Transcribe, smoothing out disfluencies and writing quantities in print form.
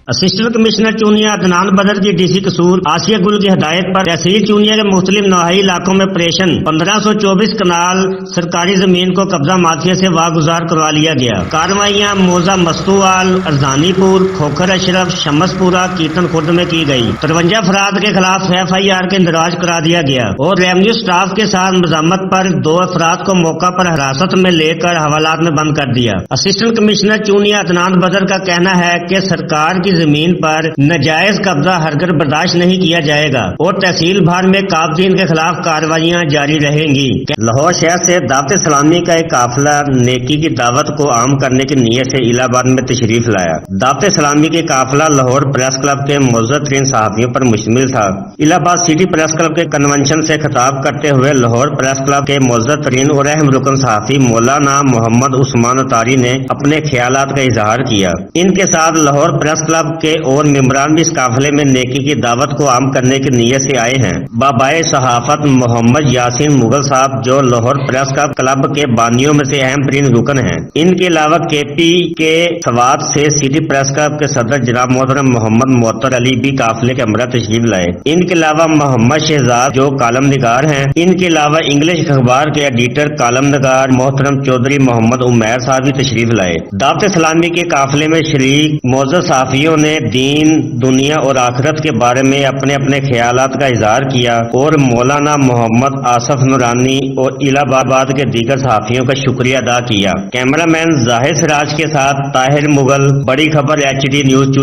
Assistant commissioner چونیا Adnan بدر کی D C قصور آسیہ گل کی ہدایت پر تحصیل چونیا کے مختلف نواحی علاقوں میں آپریشن 1524 کنال سرکاری زمین کو قبضہ مافیا سے واگزار کروا لیا گیا۔ کارروائیاں موزہ مستوال، ارزانی پور، کھوکھر اشرف، شمس پورہ، کیرتن خورد میں کی گئی۔ 53 افراد کے خلاف FIR کے اندراج کرا دیا گیا اور ریونیو سٹاف کے ساتھ مذمت پر 2 افراد کو موقع پر حراست میں لے کر حوالات میں بند کر دیا۔ اسسٹنٹ کمشنر چونیا عدنان بدر کا کہنا ہے کہ سرکار کی زمین پر ناجائز قبضہ ہرگز برداشت نہیں کیا جائے گا اور تحصیل بھر میں قابضین کے خلاف کارروائیاں جاری رہیں گی۔ لاہور شہر سے دعوت اسلامی کا ایک قافلہ نیکی کی دعوت کو عام کرنے کی نیت سے الہ آباد میں تشریف لایا۔ دعوت اسلامی کے قافلہ لاہور پریس کلب کے معزز ترین صحافیوں پر مشتمل تھا۔ الہ آباد سٹی پریس کلب کے کنونشن سے خطاب کرتے ہوئے لاہور پریس کلب کے معزز ترین اور اہم رکن صحافی مولانا محمد عثمان اتاری نے اپنے خیالات کا اظہار کیا۔ ان کے ساتھ لاہور پریس کلب کے اور ممبران بھی اس قافلے میں نیکی کی دعوت کو عام کرنے کی نیت سے آئے ہیں۔ بابائے صحافت محمد یاسین مغل صاحب جو لاہور پریس کلب کے بانیوں میں سے اہم ترین رکن ہیں۔ ان کے علاوہ KP کے سوات سے سٹی پریس کلب کے صدر جناب محترم محمد معطر علی بھی قافلے کے ہمراہ تشریف لائے۔ ان کے علاوہ محمد شہزاد جو کالم نگار ہیں۔ ان کے علاوہ انگلش اخبار کے ایڈیٹر کالم نگار محترم چودھری محمد عمیر صاحب بھی تشریف لائے۔ دعوت اسلامی کے قافلے میں شریک معزز صحافیوں نے دین، دنیا اور آخرت کے بارے میں اپنے اپنے خیالات کا اظہار کیا اور مولانا محمد آصف نورانی اور الہ آباد کے دیگر صحافیوں کا شکریہ ادا کیا۔ کیمرہ مین زاہد سراج کے ساتھ طاہر مغل، بڑی خبر HD نیوز۔